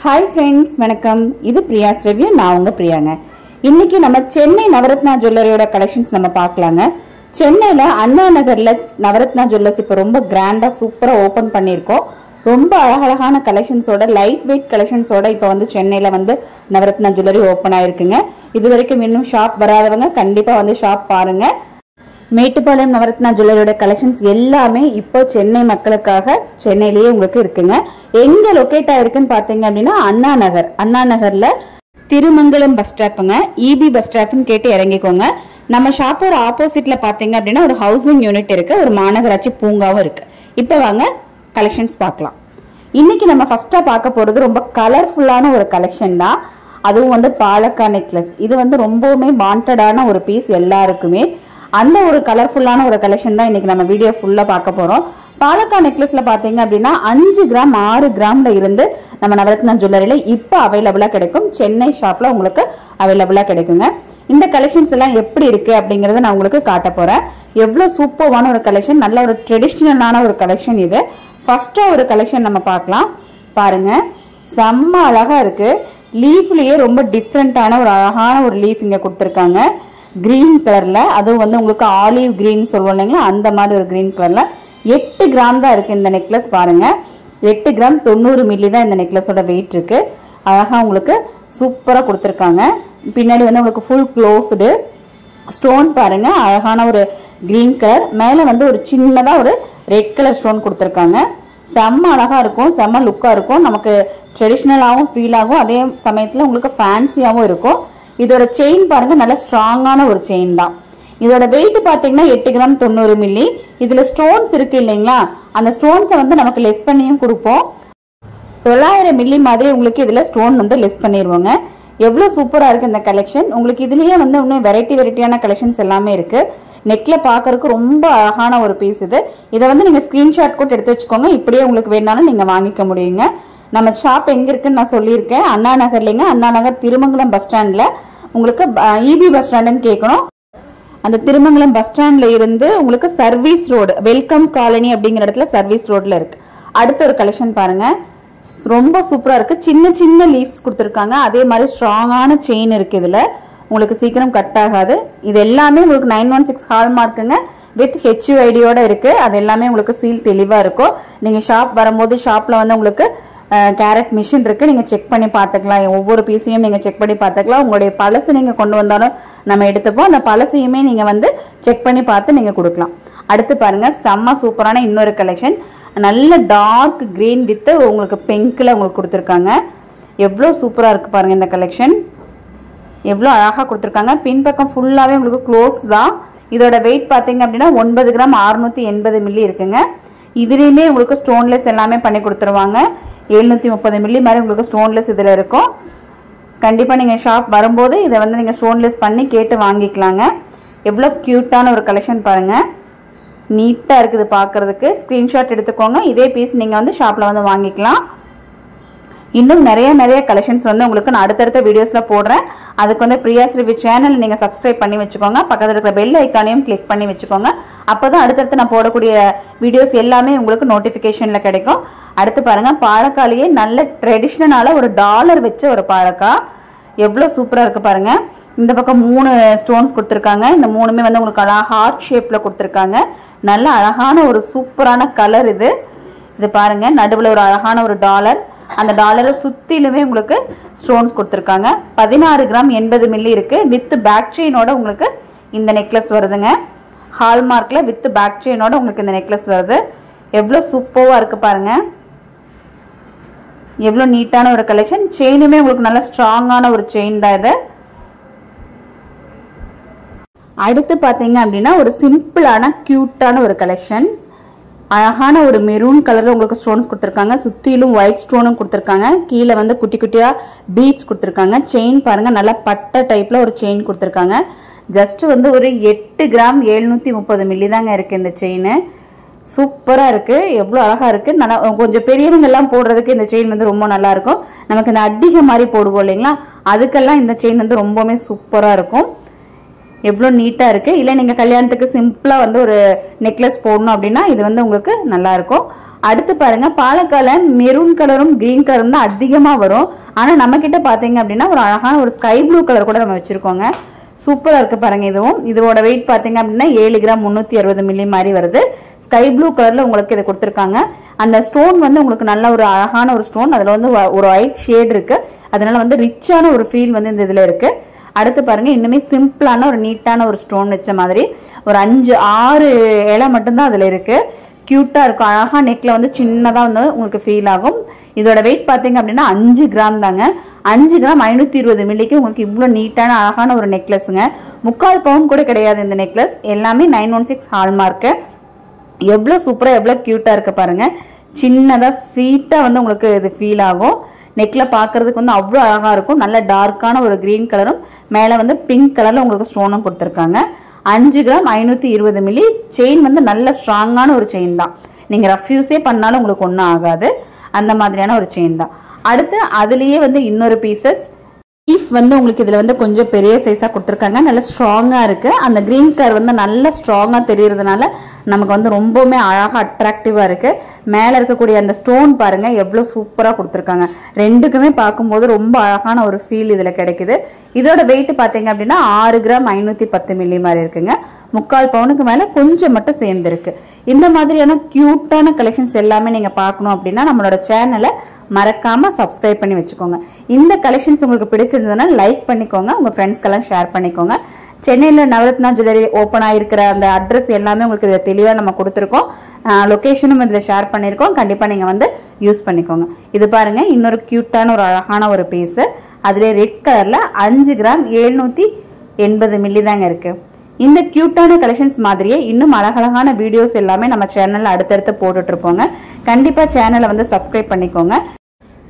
Hi friends, வணக்கம். இது பிரியாஸ் review. நான் உங்க பிரியாங்க. இன்னைக்கு நம்ம சென்னை நவரத்னா ஜுவல்லரியோட கலெக்ஷன்ஸ் நம்ம பார்க்கலாங்க. சென்னையில அண்ணா நகர்ல நவரத்னா ஜுவல்லர்ஸ் இப்ப ரொம்ப கிராண்டா சூப்பரா ஓபன் பண்ணிருக்கோம். ரொம்ப அழகழகான கலெக்ஷன்ஸோட லைட் வெயிட் கலெக்ஷன்ஸோட இப்ப வந்து சென்னையில வந்து நவரத்னா ஜுவல்லரி ஓபன் ஆயிருக்குங்க. இதுவரைக்கும் இன்னும் ஷாப் வராதவங்க கண்டிப்பா வந்து ஷாப் பாருங்க. மேட்டுப்பாளையம் நவரத்னா ஜுவல்லரியோட கலெக்ஷன்ஸ் எல்லாமே இப்போ சென்னை மக்களுக்காக சென்னையிலேயே உங்களுக்கு இருக்குங்க. எங்க லொகேட் ஆயிருக்குன்னு பாத்தீங்க அப்படின்னா அண்ணா நகர்ல திருமங்கலம் பஸ் ஸ்டாப்புங்க. இபி பஸ் ஸ்டாப்னு கேட்டு இறங்கிக்கோங்க. நம்ம ஷாப்போட ஆப்போசிட்ல பாத்தீங்க அப்படின்னா ஒரு ஹவுசிங் யூனிட் இருக்கு, ஒரு மாநகராட்சி பூங்காவும் இருக்கு. இப்போ வாங்க கலெக்ஷன்ஸ் பார்க்கலாம். இன்னைக்கு நம்ம ஃபர்ஸ்டா பார்க்க போறது ரொம்ப கலர்ஃபுல்லான ஒரு கலெக்ஷன் தான். அதுவும் வந்து பாலக்கா நெக்லஸ். இது வந்து ரொம்பவுமே வாண்டடான ஒரு பீஸ் எல்லாருக்குமே. அந்த ஒரு கலர்ஃபுல்லான ஒரு கலெக்ஷன் தான் இன்னைக்கு நம்ம வீடியோ ஃபுல்லா பார்க்க போறோம். பாலக்கா நெக்லஸ்ல பாத்தீங்க அப்படின்னா 5 கிராம் 6 கிராம்ல இருந்து நம்ம நவரத்னா ஜுவல்லரியில இப்ப அவைலபிளா கிடைக்கும். சென்னை ஷாப்ல உங்களுக்கு அவைலபிளா கிடைக்குங்க. இந்த கலெக்ஷன்ஸ் எல்லாம் எப்படி இருக்கு அப்படிங்கறத நான் உங்களுக்கு காட்ட போறேன். எவ்வளவு சூப்பரான ஒரு கலெக்ஷன், நல்ல ஒரு ட்ரெடிஷனலான ஒரு கலெக்ஷன் இது. ஃபர்ஸ்டா ஒரு கலெக்ஷன் நம்ம பார்க்கலாம். பாருங்க, செம்ம அழகா இருக்கு. லீஃப்லயே ரொம்ப டிஃப்ரெண்டான ஒரு அழகான ஒரு லீஃப் இங்க கொடுத்துருக்காங்க. கிரீன் கலர்ல, அதுவும் வந்து உங்களுக்கு ஆலிவ் கிரீன் சொல்லுவோம் இல்லைங்களா, அந்த மாதிரி ஒரு கிரீன் கலர்ல 8 கிராம் தான் இருக்கு இந்த நெக்லஸ். பாருங்க, 8 கிராம் 90 மில்லி தான் இந்த நெக்லஸோட வெயிட் இருக்கு. அழகா உங்களுக்கு சூப்பரா கொடுத்துருக்காங்க. பின்னாடி வந்து உங்களுக்கு ஃபுல் க்ளோஸ்டு ஸ்டோன். பாருங்க, அழகான ஒரு கிரீன் கலர், மேல வந்து ஒரு சின்னதா ஒரு ரெட் கலர் ஸ்டோன் கொடுத்துருக்காங்க. செம்ம அழகா இருக்கும், செம்ம லுக்கா இருக்கும். நமக்கு ட்ரெடிஷ்னலாகவும் ஃபீல் ஆகும், அதே சமயத்துல உங்களுக்கு ஃபேன்சியாகவும் இருக்கும். இதோட செயின் பாருங்க, நல்ல ஸ்ட்ராங்கான ஒரு செயின் தான். இதோட வெயிட் பாத்தீங்கன்னா 8 கிராம் 90 மில்லி. இதுல ஸ்டோன்ஸ் இருக்கு இல்லைங்களா, அந்த ஸ்டோன்ஸை வந்து நமக்கு லெஸ் பண்ணியும் கொடுப்போம். 900 மில்லி மாதிரி உங்களுக்கு இதுல ஸ்டோன் வந்து லெஸ் பண்ணிடுவோங்க. எவ்வளவு சூப்பரா இருக்கு இந்த கலெக்ஷன். உங்களுக்கு இதுலயே வந்து இன்னும் வெரைட்டியான கலெக்ஷன்ஸ் எல்லாமே இருக்கு. நெக்ல பாக்குறதுக்கு ரொம்ப அழகான ஒரு பீஸ் இது. இதை வந்து நீங்க ஸ்கிரீன்ஷாட் கூட எடுத்து வச்சுக்கோங்க. இப்படியே உங்களுக்கு வேணாலும் நீங்க வாங்கிக்க முடியுங்க. நம்ம ஷாப் எங்க இருக்குன்னு நான் சொல்லியிருக்கேன். அண்ணா நகர்லங்க, அண்ணா நகர் திருமங்கலம் பஸ் ஸ்டாண்ட்ல. உங்களுக்கு இபி பஸ் ஸ்டாண்டுன்னு கேட்கணும். அந்த திருமங்கலம் பஸ் ஸ்டாண்ட்ல இருந்து உங்களுக்கு சர்வீஸ் ரோடு, வெல்கம் காலனி அப்படிங்கிற இடத்துல சர்வீஸ் ரோட்ல இருக்கு. அடுத்த ஒரு கலெக்ஷன் பாருங்க, ரொம்ப சூப்பரா இருக்கு. சின்ன சின்ன லீவ்ஸ் கொடுத்துருக்காங்க, அதே மாதிரி ஸ்ட்ராங்கான செயின் இருக்கு. இதுல உங்களுக்கு சீக்கிரம் கட் ஆகாது. இது எல்லாமே உங்களுக்கு 916 ஹால்மார்க்குங்க, வித் HUID-யோட இருக்கு. அது எல்லாமே உங்களுக்கு சீல் தெளிவா இருக்கும். நீங்க ஷாப் வரும்போது ஷாப்ல வந்து உங்களுக்கு கேரட் மிஷின் இருக்கு, நீங்க செக் பண்ணி பார்த்துக்கலாம். ஒவ்வொரு பீஸையும் நீங்க செக் பண்ணி பார்த்துக்கலாம். உங்களுடைய பழசு நீங்க கொண்டு வந்தாலும் நம்ம எடுத்துப்போம். அந்த பழசையுமே நீங்க வந்து செக் பண்ணி பார்த்து நீங்க கொடுக்கலாம். அடுத்து பாருங்க, செம்ம சூப்பரான இன்னொரு கலெக்ஷன். நல்ல டார்க் கிரீன் வித் உங்களுக்கு பிங்க்ல உங்களுக்கு கொடுத்துருக்காங்க. எவ்வளவு சூப்பரா இருக்கு பாருங்க இந்த கலெக்ஷன். எவ்வளவு அழகா கொடுத்துருக்காங்க. பின்பக்கம் ஃபுல்லாவே உங்களுக்கு க்ளோஸ் தான். இதோட வெயிட் பாத்தீங்க அப்படின்னா 9 கிராம் 680 மில்லி இருக்குங்க. இதுலயுமே உங்களுக்கு ஸ்டோன்லெஸ் எல்லாமே பண்ணி கொடுத்துருவாங்க. 730 மில்லி மாதிரி உங்களுக்கு ஸ்டோன்லெஸ் இதுல இருக்கும். கண்டிப்பா நீங்க ஷாப் வரும்போது இதை வந்து நீங்க ஸ்டோன்லெஸ் பண்ணி கேட்டு வாங்கிக்கலாங்க. எவ்வளவு கியூட்டான ஒரு கலெக்ஷன் பாருங்க, நீட்டா இருக்குது பாக்குறதுக்கு. ஸ்கிரீன்ஷாட் எடுத்துக்கோங்க. இதே பீஸ் நீங்க வந்து ஷாப்ல வந்து வாங்கிக்கலாம். இன்னும் நிறைய கலெக்ஷன்ஸ் வந்து உங்களுக்கு நான் அடுத்தடுத்த வீடியோஸ்ல போடுறேன். அதுக்கு வந்து பிரியாஸ் ரிவ்யூ சேனல் நீங்க சப்ஸ்கிரைப் பண்ணி வச்சுக்கோங்க. பக்கத்துல இருக்கிற பெல் ஐக்கானையும் கிளிக் பண்ணி வச்சுக்கோங்க. அப்பதான் அடுத்தடுத்து நான் போடக்கூடிய வீடியோஸ் எல்லாமே உங்களுக்கு நோட்டிபிகேஷன்ல கிடைக்கும். அடுத்து பாருங்க, பாலக்காலேயே நல்ல ட்ரெடிஷ்னலான ஒரு டாலர் வச்ச ஒரு பாலக்கா. எவ்வளவு சூப்பரா இருக்கு பாருங்க. இந்த பக்கம் 3 ஸ்டோன்ஸ் கொடுத்துருக்காங்க. இந்த 3மே வந்து உங்களுக்கு அழகா ஹார்ட் ஷேப்ல கொடுத்துருக்காங்க. நல்ல அழகான ஒரு சூப்பரான கலர் இது. இது பாருங்க, நடுவுல ஒரு அழகான ஒரு டாலர். அந்த டாலரை சுத்திலுமே உங்களுக்கு ஸ்டோன்ஸ் கொடுத்துருக்காங்க. 16 கிராம் 80 மில்லி இருக்கு. வித் பேக் செயினோட உங்களுக்கு இந்த நெக்லஸ் வருதுங்க. ஹால்மார்க்ல வித் பேக் செயினோட உங்களுக்கு இந்த நெக்லஸ் வருது. எவ்வளவு சூப்பரா இருக்கு பாருங்க. எவ்வளவு நீட்டான ஒரு கலெக்ஷன். செயினுமே உங்களுக்கு நல்ல ஸ்ட்ராங்கான ஒரு செயின் தான் இது. அடுத்து பாத்தீங்க அப்படின்னா ஒரு சிம்பிளான கியூட்டான ஒரு கலெக்ஷன். அழகான ஒரு மெரூன் கலர்ல உங்களுக்கு ஸ்டோன்ஸ் கொடுத்துருக்காங்க. சுத்திலும் ஒயிட் ஸ்டோனும் கொடுத்துருக்காங்க. கீழே வந்து குட்டி குட்டியா பீட்ஸ் கொடுத்துருக்காங்க. செயின் பாருங்க, நல்லா பட்டை டைப்ல ஒரு செயின் கொடுத்துருக்காங்க. ஜஸ்ட் வந்து ஒரு 8 கிராம் 730 மில்லி தாங்க இருக்கு இந்த செயின். சூப்பரா இருக்கு, எவ்வளவு அழகா இருக்கு. நல்லா கொஞ்சம் பெரியவங்க எல்லாம் போடுறதுக்கு இந்த செயின் வந்து ரொம்ப நல்லா இருக்கும். நமக்கு இந்த அட்டிகை மாதிரி போடுவோம் இல்லைங்களா, அதுக்கெல்லாம் இந்த செயின் வந்து ரொம்பவுமே சூப்பரா இருக்கும். எவ்வளோ நீட்டாக இருக்குது. இல்லை நீங்கள் கல்யாணத்துக்கு சிம்பிளாக வந்து ஒரு நெக்லஸ் போடணும் அப்படின்னா இது வந்து உங்களுக்கு நல்லாயிருக்கும். அடுத்து பாருங்கள், பாலக்கால மெரூன் கலரும் க்ரீன் கலரும் தான் அதிகமாக வரும். ஆனால் நம்மக்கிட்ட பார்த்தீங்க அப்படின்னா ஒரு அழகான ஒரு ஸ்கை ப்ளூ கலர் கூட நம்ம வச்சுருக்கோங்க. சூப்பராக இருக்குது பாருங்கள். இதோட வெயிட் பார்த்தீங்க அப்படின்னா 7 கிராம் 360 மில்லி மாதிரி வருது. ஸ்கை ப்ளூ கலரில் உங்களுக்கு இதை கொடுத்துருக்காங்க. அந்த ஸ்டோன் வந்து உங்களுக்கு நல்ல ஒரு அழகான ஒரு ஸ்டோன், அதில் வந்து ஒரு ஒயிட் ஷேட் இருக்குது. அதனால வந்து ரிச்சான ஒரு ஃபீல் வந்து இந்த இதில் இருக்குது. அடுத்து பாருங்கள், இன்னுமே சிம்பிளான ஒரு நீட்டான ஒரு ஸ்டோன் வச்ச மாதிரி ஒரு 5-6 இலை மட்டும்தான் அதில் இருக்குது. க்யூட்டாக இருக்கும். அழகாக நெக்கில் வந்து சின்னதாக வந்து உங்களுக்கு ஃபீல் ஆகும். இதோட வெயிட் பார்த்தீங்க அப்படின்னா 5 கிராம் தாங்க. 5 கிராம் 520 மில்லிக்கு உங்களுக்கு இவ்வளோ நீட்டான அழகான ஒரு நெக்லஸுங்க. 3/4 பவுன் கூட கிடையாது இந்த நெக்லஸ். எல்லாமே 916 ஹால்மார்க்கு. எவ்வளோ சூப்பராக எவ்வளோ க்யூட்டாக இருக்குது பாருங்கள். சின்னதாக ஸ்வீட்டாக வந்து உங்களுக்கு இது ஃபீல் ஆகும். நெக்கில் பார்க்குறதுக்கு வந்து அவ்வளோ அழகாக இருக்கும். நல்ல டார்க்கான ஒரு க்ரீன் கலரும் மேலே வந்து பிங்க் கலரில் உங்களுக்கு ஸ்டோனும் கொடுத்துருக்காங்க. 5 கிராம் 520 மில்லி. செயின் வந்து நல்ல ஸ்ட்ராங்கான ஒரு செயின் தான். நீங்கள் ரஃப் யூஸே பண்ணாலும் உங்களுக்கு ஒன்றும் ஆகாது. அந்த மாதிரியான ஒரு செயின் தான். அடுத்து அதுலேயே வந்து இன்னொரு பீசஸ் லீஃப் வந்து உங்களுக்கு இதில் வந்து கொஞ்சம் பெரிய சைஸாக கொடுத்துருக்காங்க. நல்லா ஸ்ட்ராங்காக இருக்குது. அந்த க்ரீன் கலர் வந்து நல்லா ஸ்ட்ராங்காக தெரியறதுனால நமக்கு வந்து ரொம்பவுமே அழகாக அட்ராக்டிவாக இருக்குது. மேலே இருக்கக்கூடிய அந்த ஸ்டோன் பாருங்கள் எவ்வளோ சூப்பராக கொடுத்துருக்காங்க. ரெண்டுக்குமே பார்க்கும்போது ரொம்ப அழகான ஒரு ஃபீல் இதில் கிடைக்குது. இதோட வெயிட் பார்த்தீங்க அப்படின்னா 6 கிராம் 510 மில்லி மாதிரி இருக்குங்க. 3/4 பவுனுக்கு மேலே கொஞ்சம் மட்டும் சேர்ந்துருக்கு. இந்த மாதிரியான க்யூட்டான கலெக்ஷன்ஸ் எல்லாமே நீங்கள் பார்க்கணும் அப்படின்னா நம்மளோட சேனலை மறக்காமல் சப்ஸ்கிரைப் பண்ணி வச்சுக்கோங்க. இந்த கலெக்ஷன்ஸ் உங்களுக்கு பிடிச்சிருந்ததுன்னா லைக் பண்ணிக்கோங்க, உங்கள் ஃப்ரெண்ட்ஸ்க்கெல்லாம் ஷேர் பண்ணிக்கோங்க. சென்னையில் நவரத்னா ஜுவல்லரி ஓப்பன் ஆகிருக்கிற அந்த அட்ரஸ் எல்லாமே உங்களுக்கு இதில் தெளிவாக நம்ம கொடுத்துருக்கோம். லொக்கேஷனும் இதில் ஷேர் பண்ணியிருக்கோம். கண்டிப்பாக நீங்கள் வந்து யூஸ் பண்ணிக்கோங்க. இது பாருங்கள், இன்னொரு க்யூட்டான ஒரு அழகான ஒரு பீஸு. அதில் ரெட் கலரில் 5 கிராம் 780 மில்லி தாங்க இருக்குது. இந்த க்யூட்டான கலெக்ஷன்ஸ் மாதிரியே இன்னும் அழகழகான வீடியோஸ் எல்லாமே நம்ம சேனலில் அடுத்தடுத்து போட்டுட்ருப்போங்க. கண்டிப்பாக சேனலை வந்து சப்ஸ்கிரைப் பண்ணிக்கோங்க.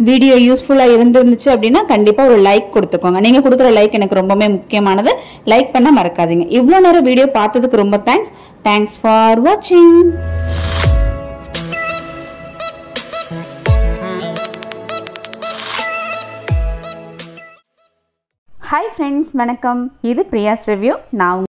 வீடியோ யூஸ்ஃபுல்லாக இருந்துருந்துச்சு அப்படின்னா கண்டிப்பாக ஒரு லைக் கொடுத்துக்கோங்க. நீங்கள் கொடுக்குற லைக் எனக்கு ரொம்பவே முக்கியமானது. லைக் பண்ண மறக்காதீங்க. இவ்வளோ நேரம் வீடியோ பார்த்ததுக்கு ரொம்ப தேங்க்ஸ் ஃபார் வாட்சிங். ஹாய் ஃப்ரெண்ட்ஸ், வணக்கம். இது பிரியாஸ் ரிவ்யூ. நான்